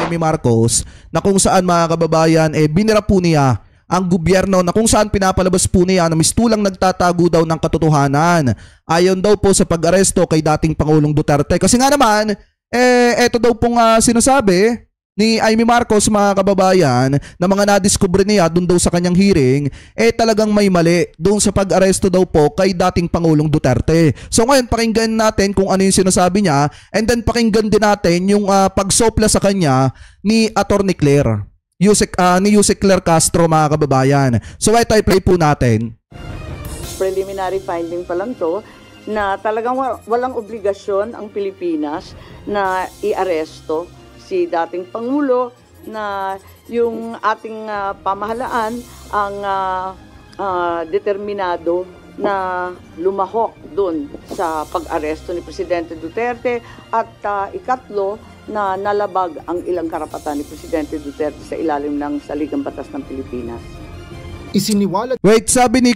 Amy Marcos na kung saan mga kababayan binira po niya ang gobyerno na kung saan pinapalabas po niya na mistulang nagtatago daw ng katotohanan. Ayon daw po sa pag-aresto kay dating Pangulong Duterte. Kasi nga naman, eto daw pong sinasabi ni Amy Marcos mga kababayan na mga nadiskubre niya doon daw sa kanyang hearing, talagang may mali doon sa pag-aresto daw po kay dating Pangulong Duterte. So ngayon pakinggan natin kung ano yung sinasabi niya, and then pakinggan din natin yung pagsopla sa kanya ni Attorney Claire. Ni Yusek Claire Castro mga kababayan. So ito i-play po natin. Preliminary finding pa lang to na talagang walang obligasyon ang Pilipinas na i-aresto si dating Pangulo, na yung ating pamahalaan ang determinado na lumahok doon sa pag-aresto ni Presidente Duterte, at ikatlo na nalabag ang ilang karapatan ni Presidente Duterte sa ilalim ng Saligang Batas ng Pilipinas. Isiniwalat. Wait, sabi ni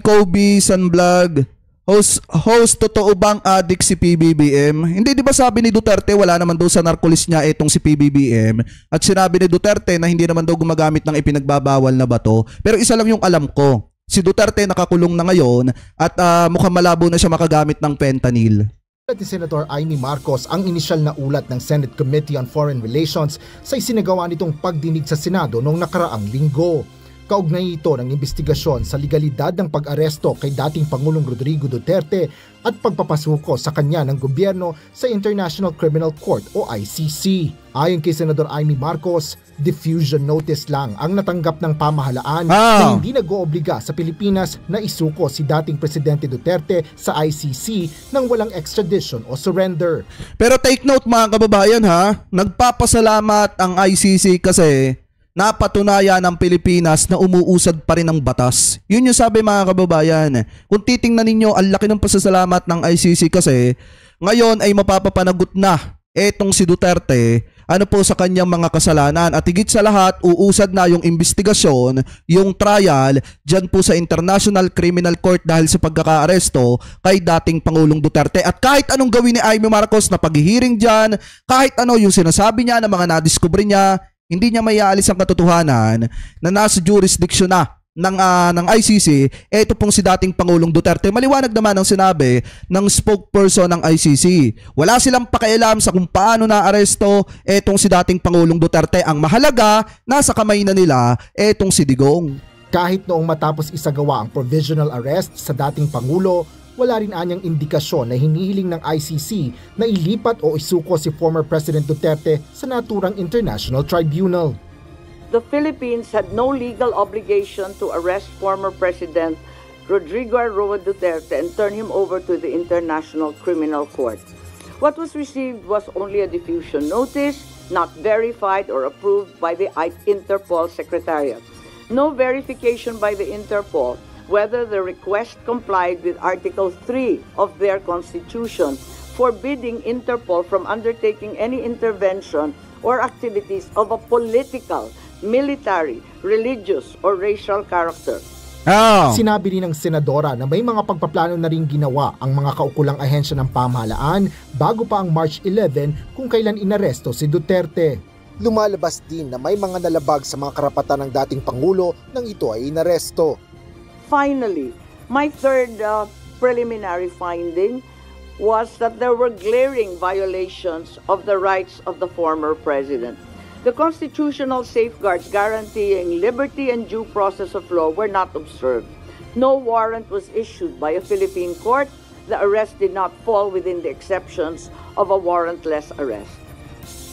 Kobe Sunvlog, host, totoo bang addict si PBBM? Hindi, di ba sabi ni Duterte wala naman daw sa narcolis niya itong si PBBM, at sinabi ni Duterte na hindi naman daw gumagamit ng ipinagbabawal na bato. Pero isa lang yung alam ko, si Duterte nakakulong na ngayon at mukhang malabo na siya makagamit ng fentanyl. Ni Senator Amy Marcos ang inisyal na ulat ng Senate Committee on Foreign Relations sa isinagawa nitong pagdinig sa Senado noong nakaraang linggo. Kaugnay ito ng investigasyon sa legalidad ng pag-aresto kay dating Pangulong Rodrigo Duterte at pagpapasuko sa kanya ng gobyerno sa International Criminal Court o ICC. Ayon kay Senador Amy Marcos, diffusion notice lang ang natanggap ng pamahalaan na hindi nag-oobliga sa Pilipinas na isuko si dating Presidente Duterte sa ICC nang walang extradition o surrender. Pero take note mga kababayan nagpapasalamat ang ICC kasi napatunayan ng Pilipinas na umuusad pa rin ang batas. Yun yung sabi mga kababayan. Kung titingnan ninyo, ang laki ng pasasalamat ng ICC kasi ngayon ay mapapapanagot na etong si Duterte po sa kanyang mga kasalanan, at higit sa lahat uusad na yung investigasyon, yung trial dyan po sa International Criminal Court dahil sa pagkakaaresto kay dating Pangulong Duterte. At kahit anong gawin ni Amy Marcos na paghihiring dyan, kahit ano yung sinasabi niya na mga nadiskubre niya, hindi niya maiaalis ang katotohanan na nasa jurisdiction na ng ICC, ito pong si dating Pangulong Duterte. Maliwanag naman ang sinabi ng spokesperson ng ICC. Wala silang pakialam sa kung paano naaresto etong si dating Pangulong Duterte. Ang mahalaga, nasa kamay na nila etong si Digong. Kahit noong matapos isagawa ang provisional arrest sa dating Pangulo, wala rin anyang indikasyon na hinihiling ng ICC na ilipat o isuko si former President Duterte sa naturang international tribunal. The Philippines had no legal obligation to arrest former President Rodrigo Roa Duterte and turn him over to the International Criminal Court. What was received was only a diffusion notice, not verified or approved by the Interpol Secretariat. No verification by the Interpol whether the request complied with Article 3 of their Constitution, forbidding Interpol from undertaking any intervention or activities of a political, military, religious, or racial character. Sinabi rin ng senadora na may mga pagpaplano na rin ginawa ang mga kaukulang ahensya ng pamahalaan bago pa ang March 11 kung kailan inaresto si Duterte. Lumalabas din na may mga nalabag sa mga karapatan ng dating Pangulo nang ito ay inaresto. Finally, my third preliminary finding was that there were glaring violations of the rights of the former president. The constitutional safeguards guaranteeing liberty and due process of law were not observed. No warrant was issued by a Philippine court. The arrest did not fall within the exceptions of a warrantless arrest.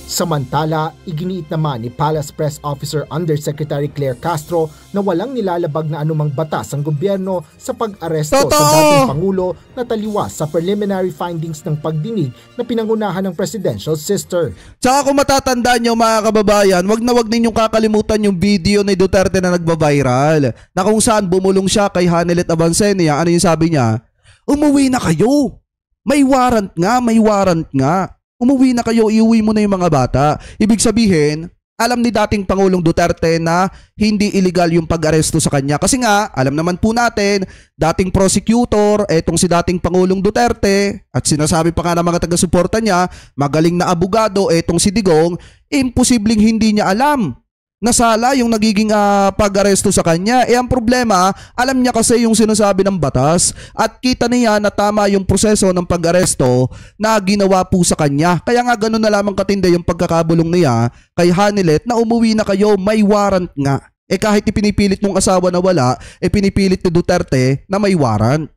Samantala, iginiit naman ni Palace Press Officer Undersecretary Claire Castro na walang nilalabag na anumang batas ang gobyerno sa pag-aresto sa dating Pangulo na taliwas sa preliminary findings ng pagdinig na pinangunahan ng presidential sister. Tsaka kung matatandaan nyo mga kababayan, wag ninyong kakalimutan yung video ni Duterte na nagba-viral na kung saan bumulong siya kay Hanelet Abancenia. Ano yung sabi niya? Umuwi na kayo! May warrant nga! Umuwi na kayo, iuwi mo na yung mga bata. Ibig sabihin, alam ni dating Pangulong Duterte na hindi illegal yung pag-aresto sa kanya. Kasi nga, alam naman po natin, dating prosecutor, etong si dating Pangulong Duterte, at sinasabi pa nga ng mga taga-suporta niya, magaling na abogado, etong si Digong, imposibleng hindi niya alam nasala yung nagiging pag-aresto sa kanya. Ang problema, alam niya kasi yung sinasabi ng batas at kita niya na tama yung proseso ng pag-aresto na ginawa po sa kanya. Kaya nga ganun na lamang katindi yung pagkakabulong niya kay Hanilet na umuwi na kayo, may warrant nga. Kahit ipinipilit nung asawa na wala, pinipilit ni Duterte na may warrant.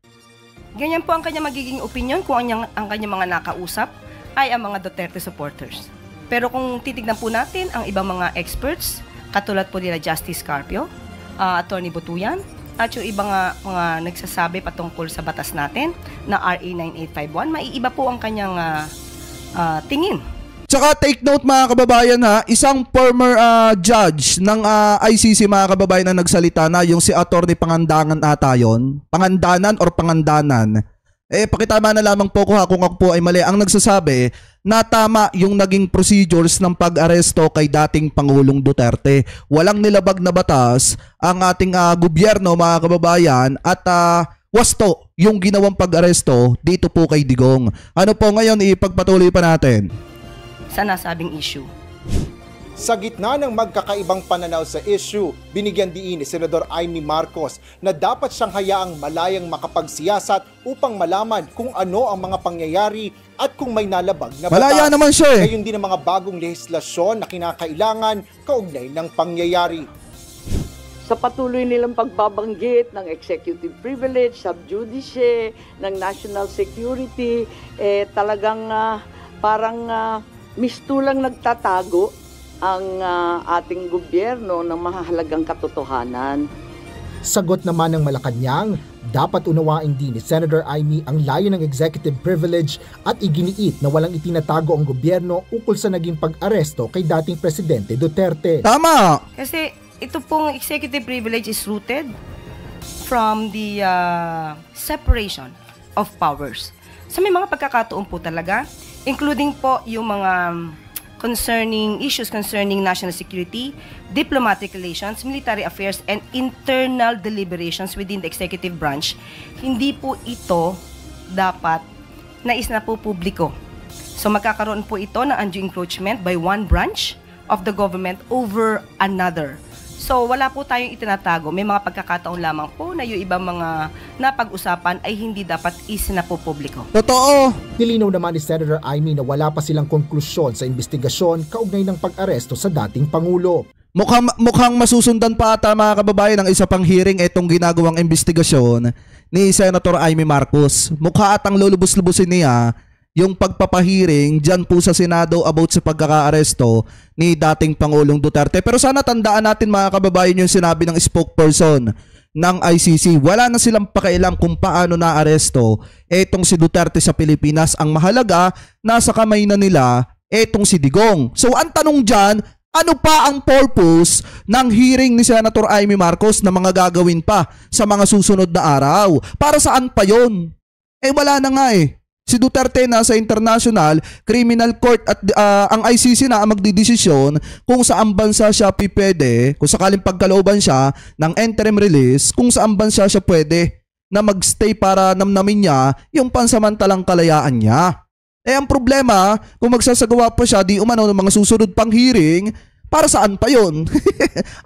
Ganyan po ang kanya magiging opinion kung ang kanyang mga nakausap ay ang mga Duterte supporters. Pero kung titignan po natin ang ibang mga experts, katulad po nila Justice Carpio, Attorney Butuyan, at yung ibang mga nagsasabi patungkol sa batas natin na RA 9851, maiiba po ang kanyang tingin. Tsaka take note mga kababayan isang former judge ng ICC mga kababayan na nagsalita na yung si Attorney Pangandanan ata yun. Pangandanan or Pangandanan. Pakitama na lamang po ko kung ako po ay mali. Ang nagsasabi na tama yung naging procedures ng pag-aresto kay dating Pangulong Duterte. Walang nilabag na batas ang ating gobyerno mga kababayan at wasto yung ginawang pag-aresto dito po kay Digong. Ano po ngayon ipagpatuloy pa natin sa nasabing issue. Sa gitna ng magkakaibang pananaw sa issue, binigyan diin ni Senador Amy Marcos na dapat siyang hayaang malayang makapagsiyasat upang malaman kung ano ang mga pangyayari at kung may nalabag na batas. Malaya naman siya Gayon din ang mga bagong lehislasyon na kinakailangan kaugnay ng pangyayari. Sa patuloy nilang pagbabanggit ng executive privilege, sub judice, ng national security, talagang parang mistulang nagtatago ang ating gobyerno ng mahalagang katotohanan. Sagot naman ng Malacanang, dapat unawain din ni Senator Amy ang layo ng executive privilege at iginiit na walang itinatago ang gobyerno ukol sa naging pag-aresto kay dating Presidente Duterte. Tama! Kasi ito pong executive privilege is rooted from the separation of powers. Sa may mga pagkakataon po talaga, including po yung mga issues concerning national security, diplomatic relations, military affairs, and internal deliberations within the executive branch, hindi po ito dapat nais na po publiko. So magkakaroon po ito ng undue encroachment by one branch of the government over another. So wala po tayong itinatago. May mga pagkakataon lamang po na yung ibang mga napag-usapan ay hindi dapat isinapopubliko. Totoo! Nilinaw naman ni Senator Amy na wala pa silang konklusyon sa investigasyon kaugnay ng pag-aresto sa dating Pangulo. Mukhang masusundan pa ata mga kababayan ng isa pang hearing itong ginagawang investigasyon ni Senator Amy Marcos. Mukha atang lulubos-lubusin niya yung pagpapahiring dyan po sa Senado about sa pagkakaaresto ni dating Pangulong Duterte. Pero sana tandaan natin mga kababayan yung sinabi ng spokesperson ng ICC. Wala na silang pakialam kung paano naaresto etong si Duterte sa Pilipinas. Ang mahalaga, nasa kamay na nila etong si Digong. So ang tanong dyan, ano pa ang purpose ng hearing ni Senator Amy Marcos na mga gagawin pa sa mga susunod na araw? Para saan pa yon? Wala na nga Si Duterte na sa International Criminal Court at ang ICC na ang magdidesisyon kung saan bansa siya pipwede, kung sakaling pagkalooban siya ng interim release, kung saan bansa siya pwede na magstay para namnamin niya yung pansamantalang kalayaan niya. Ang problema, kung magsasagawa pa siya di umano ng mga susunod pang hearing, para saan pa yun?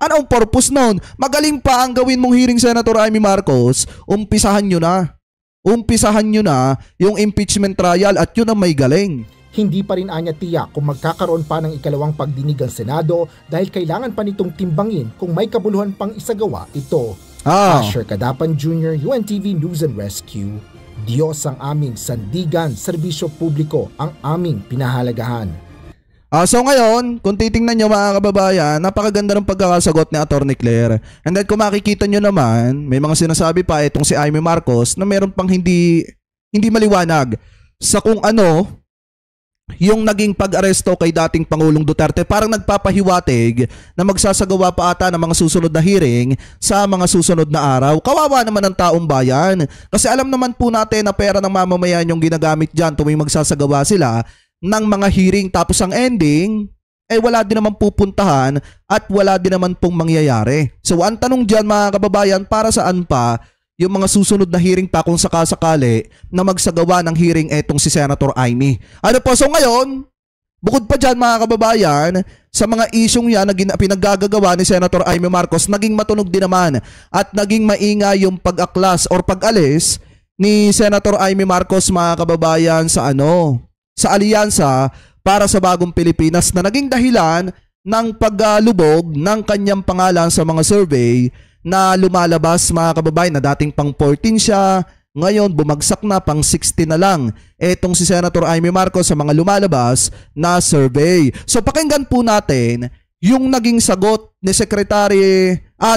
Ano ang purpose nun? Magaling pa ang gawin mong hearing, Senator Amy Marcos, umpisahan nyo na yung impeachment trial at yun ang may galing. Hindi pa rin anya tiyak kung magkakaroon pa ng ikalawang pagdinig ang Senado dahil kailangan pa nitong timbangin kung may kabuluhan pang isagawa ito. Asher Cadapan Jr., UNTV News and Rescue. Diyos ang aming sandigan, serbisyo publiko ang aming pinahalagahan. So ngayon, kung titingnan nyo mga kababayan, napakaganda ng pagkakasagot ni Atty. Claire. And then kung makikita nyo naman, may mga sinasabi pa itong si Amy Marcos na meron pang hindi maliwanag sa kung ano yung naging pag-aresto kay dating Pangulong Duterte. Parang nagpapahiwatig na magsasagawa pa ata ng mga susunod na hearing sa mga susunod na araw. Kawawa naman ang taong bayan. Kasi alam naman po natin na pera ng mamamayan yung ginagamit dyan tuwing magsasagawa sila ng mga hearing, tapos ang ending, wala din naman pupuntahan at wala din naman pong mangyayari. So ang tanong dyan mga kababayan, para saan pa yung mga susunod na hearing pa kung sakasakali na magsagawa ng hearing etong si Senator Amy? Ano po, so ngayon, bukod pa dyan mga kababayan, sa mga isyong yan na pinaggagawa ni Senator Amy Marcos, naging matunog din naman at naging maingay yung pag-aklas or pag-alis ni Senator Amy Marcos mga kababayan sa alyansa para sa Bagong Pilipinas na naging dahilan ng paglubog ng kanyang pangalan sa mga survey na lumalabas mga kababayan na dating pang 14 siya, ngayon bumagsak na pang 60 na lang etong si Senator Amy Marcos sa mga lumalabas na survey. So pakinggan po natin yung naging sagot ni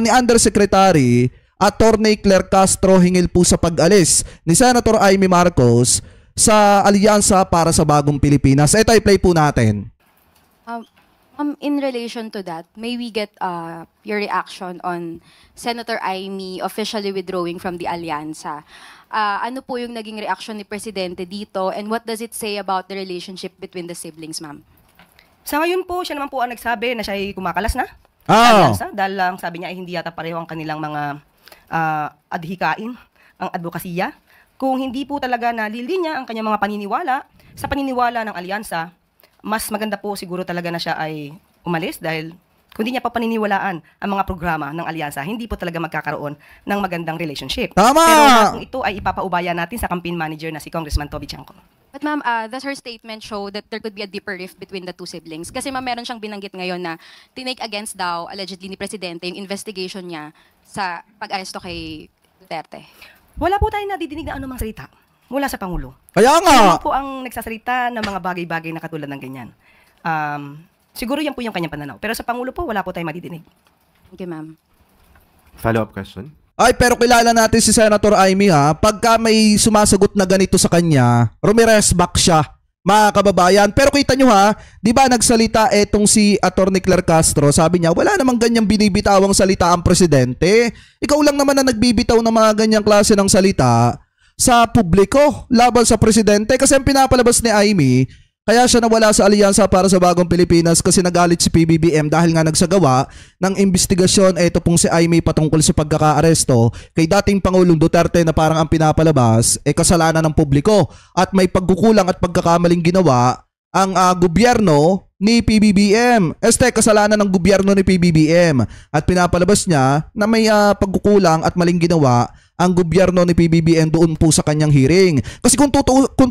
Undersecretary Attorney Claire Castro hinggil po sa pag-alis ni Senator Amy Marcos sa alyansa para sa Bagong Pilipinas. Ito i-play po natin. In relation to that, may we get your reaction on Senator Amy officially withdrawing from the alyansa? Ano po yung naging reaction ni Presidente dito, and what does it say about the relationship between the siblings, ma'am? Sa ngayon po, siya naman po ang nagsabi na siya ay kumakalas na. Alyansa, dahil lang sabi niya ay hindi yata pareho ang kanilang mga adhikain, ang advokasya. Kung hindi po talaga nalilinya ang kanyang mga paniniwala sa paniniwala ng alyansa, mas maganda po siguro talaga na siya ay umalis dahil kung hindi niya pa paniniwalaan ang mga programa ng alyansa, hindi po talaga magkakaroon ng magandang relationship. Tama! Pero kung ito ay ipapaubaya natin sa campaign manager na si Congressman Toby Chanco. But ma'am, does her statement show that there could be a deeper rift between the two siblings? Kasi ma'am, meron siyang binanggit ngayon na tinake against daw, allegedly ni Presidente, yung investigation niya sa pag-aresto kay Duterte. Wala po tayong nadidinig na anumang salita mula sa Pangulo. Kaya nga! Ano po ang nagsasalita ng mga bagay-bagay na katulad ng ganyan? Siguro yan po yung kanyang pananaw. Pero sa Pangulo po, wala po tayong madidinig. Thank you, ma'am. Follow-up question? Ay, pero kilala natin si Senator Amy ha. Pagka may sumasagot na ganito sa kanya, rumires back siya, mga kababayan. Pero kita nyo ha, di ba nagsalita etong si Attorney Claire Castro, sabi niya, wala namang ganyang binibitawang salita ang presidente. Ikaw lang naman na nagbibitaw ng mga ganyang klase ng salita sa publiko laban sa presidente. Kasi ang pinapalabas ni Amy, kaya siya nawala sa alyansa para sa Bagong Pilipinas kasi nagalit si PBBM dahil nga nagsagawa ng investigasyon ito pong si Amy patungkol sa pagkakaaresto kay dating Pangulong Duterte na parang ang pinapalabas kasalanan ng publiko at may pagkukulang at pagkakamaling ginawa ang gobyerno ni PBBM. Kasalanan ng gobyerno ni PBBM at pinapalabas niya na may pagkukulang at maling ginawa ang gobyerno ni PBBM doon po sa kanyang hearing. Kasi kung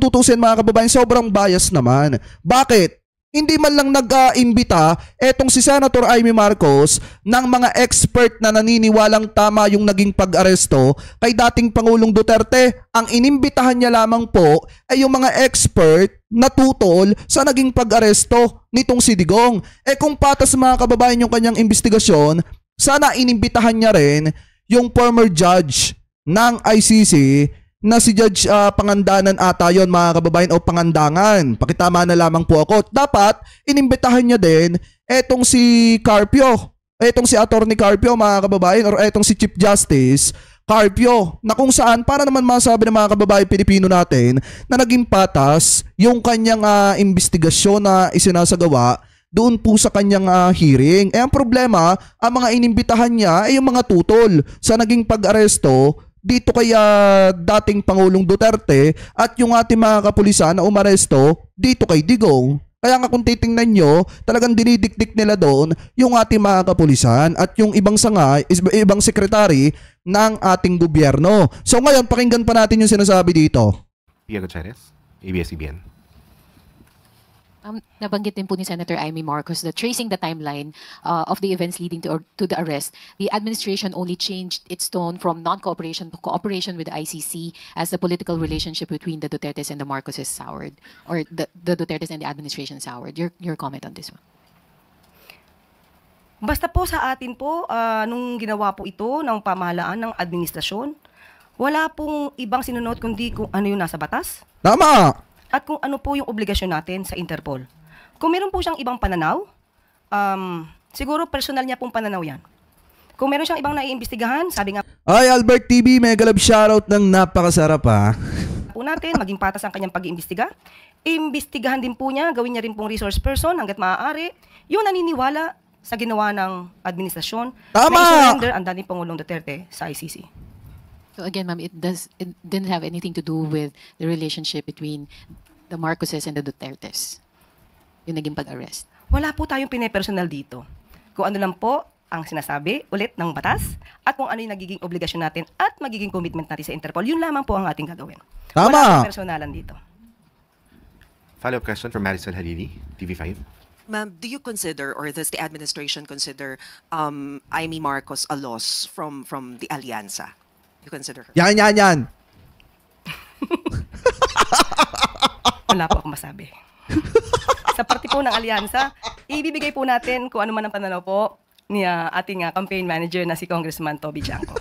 tutusin mga kababayan, sobrang bias naman. Bakit? Hindi man lang nag-imbita etong si Senator Amy Marcos ng mga expert na naniniwalang tama yung naging pag-aresto kay dating Pangulong Duterte. Ang inimbitahan niya lamang po ay yung mga expert na tutol sa naging pag-aresto nitong si Digong. Kung patas mga kababayan yung kanyang investigasyon, sana inimbitahan niya rin yung former judge ng ICC na si Judge Pangandanan ata yon mga kababayan o Pangandangan. Pakitama na lamang po ako. Dapat inimbitahan niya din etong si Carpio, etong si Attorney Carpio mga kababayan or etong si Chief Justice Carpio na kung saan para naman masabi ng mga kababayan Pilipino natin na naging patas yung kanyang investigasyon na isinasagawa doon po sa kanyang hearing. Ang problema, ang mga inimbitahan niya ay yung mga tutol sa naging pag-aresto dito kay dating Pangulong Duterte at yung ating mga kapulisan na umaresto dito kay Digong. Kaya nga kung titingnan nyo, talagang dinidikdik nila doon yung ating mga kapulisan at yung ibang sangay, ibang sekretary ng ating gobyerno. So ngayon, pakinggan pa natin yung sinasabi dito. Pia Gutierrez, ABS-CBN. Nabanggit din po ni Senator Amy Marcos that tracing the timeline of the events leading to the arrest, the administration only changed its tone from non-cooperation to cooperation with the ICC as the political relationship between the Dutertes and the Marcoses soured, or the Dutertes and the administration soured. Your comment on this one? Basta po sa atin po, nung ginawa po ito ng pamahalaan ng administrasyon, wala pong ibang sinunod kundi kung ano yung nasa batas. Tama! At kung ano po yung obligasyon natin sa Interpol. Kung meron po siyang ibang pananaw, siguro personal niya pong pananaw yan. Kung meron siyang ibang naiimbestigahan, sabi nga Ay, Albert TV, mega love shoutout ng napakasarap ha. po natin, maging patas ang kanyang pag-iimbestiga. Imbestigahan din po niya, gawin niya rin pong resource person hanggat maaari. Yung naniniwala sa ginawa ng administrasyon Tama! na i-surrender ang dating Pangulong Duterte sa ICC. So again, ma'am, it didn't have anything to do with the relationship between the Marcoses and the Dutertes. Yung naging pag-arrest. Wala po tayong pine-personal dito. Kung ano lang po ang sinasabi ulit ng batas at kung ano yung nagiging obligasyon natin at magiging commitment natin sa Interpol, yun lamang po ang ating gagawin. Tama. Wala tayong personalan dito. Follow-up question from Marisol Halili, TV5. Ma'am, do you consider or does the administration consider Amy Marcos a loss from the Alianza? You consider her? Yan. Wala po akong masabi. Sa party po ng Alyansa, ibibigay po natin kung ano man ang pananaw po ni ating campaign manager na si Congressman Toby Janco.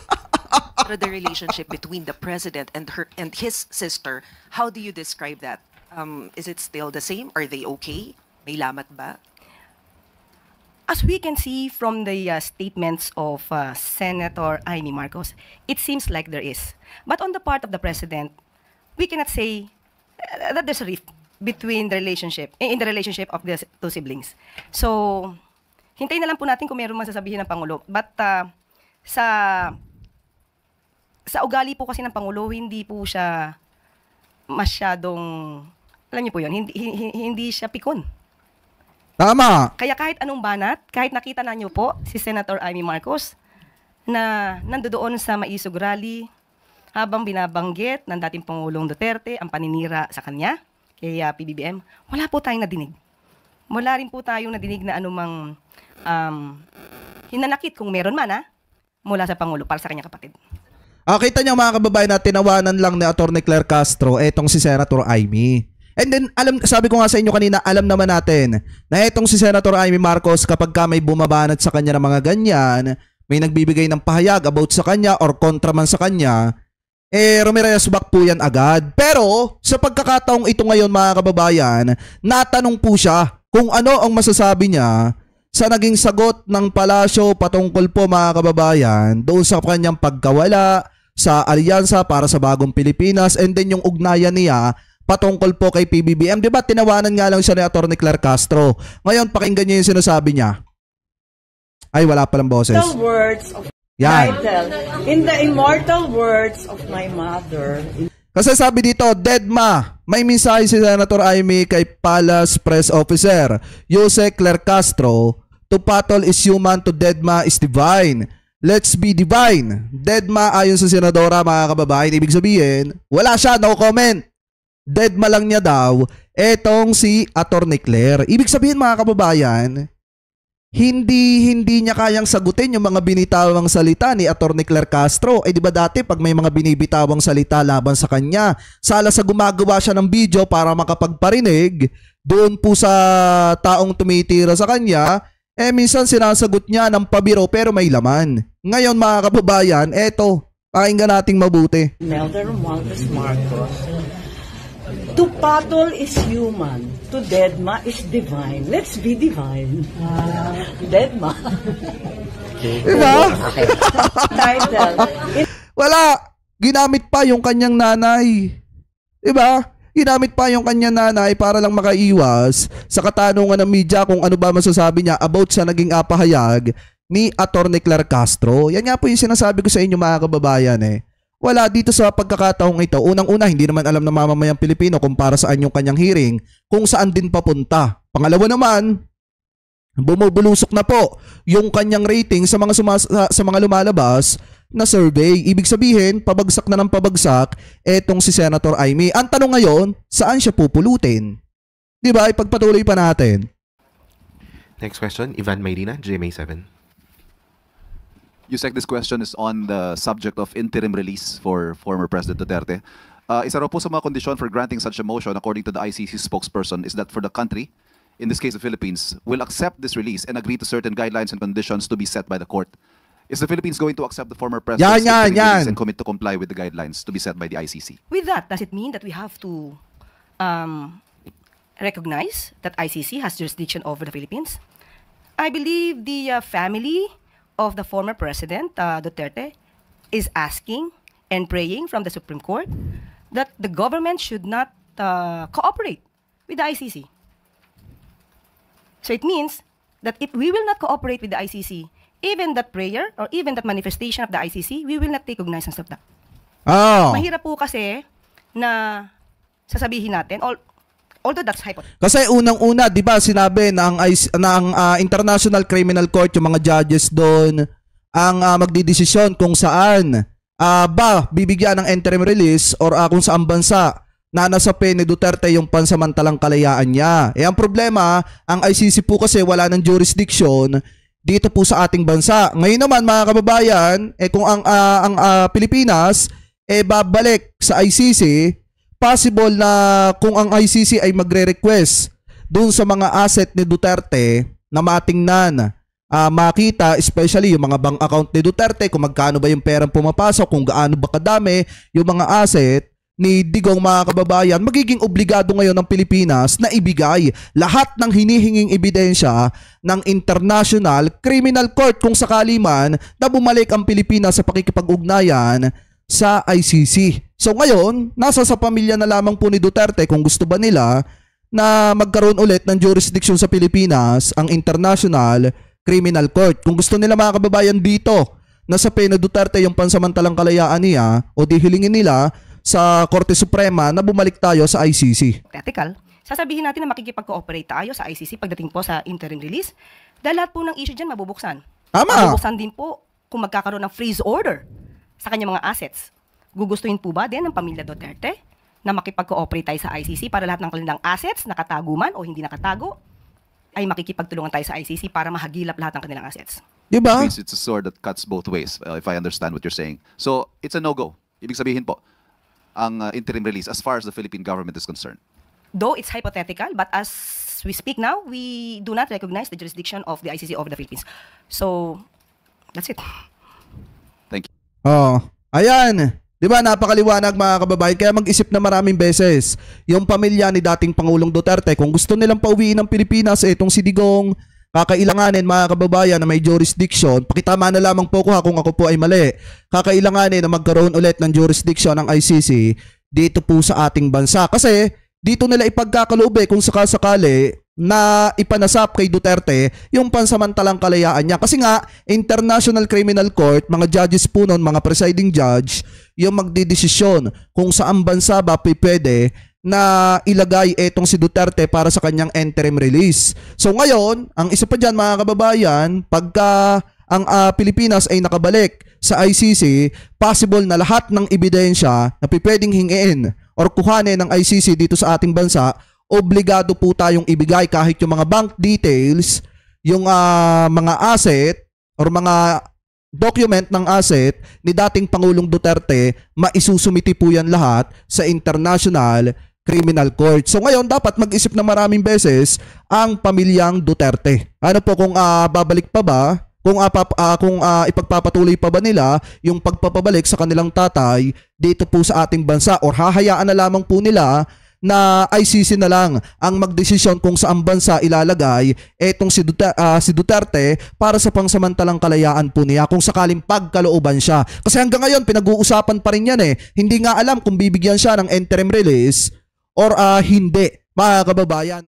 Pero the relationship between the president and his sister, how do you describe that? Is it still the same? Are they okay? May lamat ba? As we can see from the statements of Senator Amy Marcos, it seems like there is. But on the part of the president, we cannot say that there's a rift between the relationship, in the relationship of the two siblings. So, hintayin na lang po natin kung meron man sasabihin ng Pangulo. But sa ugali po kasi ng Pangulo, hindi po siya masyadong, alam niyo po yun, hindi siya pikon. Tama. Kaya kahit anong banat, kahit nakita na niyo po si Senator Amy Marcos na nandoon sa Maisog Rally habang binabanggit ng dating Pangulong Duterte ang paninira sa kanya, kay PBBM, wala po tayong nadinig. Wala rin po tayong nadinig na anumang hinanakit kung meron man mula sa Pangulo para sa kanyang kapatid. Kita niyo mga kababayan na tinawanan lang ni Atty. Claire Castro etong si Senator Amy. And then, sabi ko nga sa inyo kanina, alam naman natin na etong si Senator Amy Marcos kapag ka may bumabanat sa kanya ng mga ganyan, may nagbibigay ng pahayag about sa kanya or kontra man sa kanya, rumirayas back po yan agad. Pero, sa pagkakataong ito ngayon mga kababayan, natanong po siya kung ano ang masasabi niya sa naging sagot ng palasyo patungkol po mga kababayan doon sa kanyang pagkawala sa alyansa para sa bagong Pilipinas and then yung ugnayan niya patungkol po kay PBBM. Diba tinawanan nga lang siya ni Atty. Claire Castro. Ngayon pakinggan niyo yung sinasabi niya. Ay wala palang boses. The words of title, in the immortal words of my mother. Kasi sabi dito, Deadma, may mensahe si Senator Amy kay Palace Press Officer Jose Claire Castro, to battle is human, to Deadma is divine. Let's be divine. Deadma ayon sa senadora mga kababayan, ibig sabihin, wala siya, no comment. Deadma lang niya daw etong si Atty. Claire. Ibig sabihin mga kababayan, hindi niya kayang sagutin yung mga binitawang salita ni Atty. Claire Castro. Di ba dati pag may mga binibitawang salita laban sa kanya, sala sa gumagawa siya ng video para makapagparinig doon po sa taong tumitira sa kanya, minsan sinasagot niya ng pabiro pero may laman. Ngayon mga kababayan, eto, pakinggan nating mabuti. Melda Romualdez Marcos. To battle is human, to Deadma is divine. Let's be divine. Deadma. Diba? Title. Wala. Ginamit pa yung kanyang nanay. Diba? Ginamit pa yung kanyang nanay para lang makaiwas sa katanungan ng media kung ano ba masasabi niya about sa naging apahayag ni Atty. Claire Castro. Yan nga po yung sinasabi ko sa inyo mga kababayan Wala dito sa pagkakataong ito. Unang-una, hindi naman alam ng mamamayang Pilipino kung para saan yung kanyang hearing, kung saan din papunta. Pangalawa naman, bumubulusok na po yung kanyang rating sa mga lumalabas na survey. Ibig sabihin, pabagsak na ng pabagsak etong si Senator Amy. Ang tanong ngayon, saan siya pupulutin? Diba? Ipagpatuloy pa natin. Next question, Ivan Mayrina, GMA7. Yusek, this question is on the subject of interim release for former President Duterte. Isa raw po sa mga kondisyon for granting such a motion, according to the ICC spokesperson, is that for the country, in this case the Philippines, will accept this release and agree to certain guidelines and conditions to be set by the court. Is the Philippines going to accept the former President's interim release and commit to comply with the guidelines to be set by the ICC? With that, does it mean that we have to recognize that ICC has jurisdiction over the Philippines? I believe the family of the former President Duterte is asking and praying from the Supreme Court. that the government should not cooperate with the ICC. So it means that if we will not cooperate with the ICC, even that prayer or even that manifestation of the ICC, we will not take cognizance of that. Oh. Mahirap po kasi na sasabihin natin, although that's hypothetical. Kasi unang-una, 'di ba, sinabi na ang International Criminal Court, yung mga judges doon ang magdidesisyon kung saan ba bibigyan ng interim release or kung saan bansa na nasa ni Duterte yung pansamantalang kalayaan niya. Ang problema, ang ICC po kasi wala ng jurisdiction dito po sa ating bansa. Ngayon naman mga kababayan, kung ang Pilipinas babalik sa ICC, possible na kung ang ICC ay magre-request doon sa mga asset ni Duterte na matingnan, makita, especially yung mga bank account ni Duterte, kung magkano ba yung perang pumapasok, kung gaano ba kadami yung mga asset ni Digong, mga kababayan, magiging obligado ngayon ng Pilipinas na ibigay lahat ng hinihinging ebidensya ng International Criminal Court kung sakali man na bumalik ang Pilipinas sa pakikipag-ugnayan sa ICC. So ngayon, nasa sa pamilya na lamang po ni Duterte kung gusto ba nila na magkaroon ulit ng jurisdiction sa Pilipinas ang International Criminal Court. Kung gusto nila mga kababayan dito, nasa ni Duterte yung pansamantalang kalayaan niya, o di hilingin nila sa Korte Suprema na bumalik tayo sa ICC. Practical. Sasabihin natin na makikipag-cooperate tayo sa ICC pagdating po sa interim release. Dahil lahat po ng issue dyan mabubuksan. Tama. Mabubuksan din po kung magkakaroon ng freeze order sa kanyang mga assets. Gugustuhin po ba din ng pamilya Duterte na makipag-cooperate tayo sa ICC para lahat ng kanilang assets, nakatago man o hindi nakatago, ay makikipagtulungan tayo sa ICC para mahagilap lahat ng kanilang assets? Diba? It's a sword that cuts both ways, if I understand what you're saying. So, it's a no-go. Ibig sabihin po, ang interim release as far as the Philippine government is concerned. Though it's hypothetical, but as we speak now, we do not recognize the jurisdiction of the ICC over the Philippines. So, that's it. Thank you. Oh, ayan. 'Di ba, napakaliwanag mga kababayan, kaya mag-isip na maraming beses yung pamilya ni dating Pangulong Duterte kung gusto nilang pauwiin ng Pilipinas itong si Digong, kakailanganin mga kababayan na may jurisdiction. Pakitama na lamang po ko kung ako po ay mali. Kakailanganin na magkaroon ulit ng jurisdiction ng ICC dito po sa ating bansa. Kasi dito nila ipagkakaloob kung sakasakali na ipanasap kay Duterte yung pansamantalang kalayaan niya. Kasi nga, International Criminal Court, mga judges po nun, mga presiding judge, yung magdidesisyon kung saan bansa ba pwede na ilagay etong si Duterte para sa kanyang interim release. So ngayon, ang isa pa dyan mga kababayan, pagka ang Pilipinas ay nakabalik sa ICC, possible na lahat ng ebidensya na pwedeng hingiin or kuhanin ng ICC dito sa ating bansa, obligado po tayong ibigay kahit yung mga bank details, yung mga asset or mga document ng asset ni dating Pangulong Duterte, maisusumiti po yan lahat sa International Criminal Court. So ngayon, dapat mag-isip na maraming beses ang pamilyang Duterte. Ano po kung babalik pa ba? Kung ipagpapatuloy pa ba nila yung pagpapabalik sa kanilang tatay dito po sa ating bansa, or hahayaan na lamang po nila na ICC na lang ang magdesisyon kung saan bansa ilalagay etong si Duterte para sa pangsamantalang kalayaan po niya kung sakaling pagkalooban siya. Kasi hanggang ngayon pinag-uusapan pa rin yan Hindi nga alam kung bibigyan siya ng interim release or hindi, mga kababayan.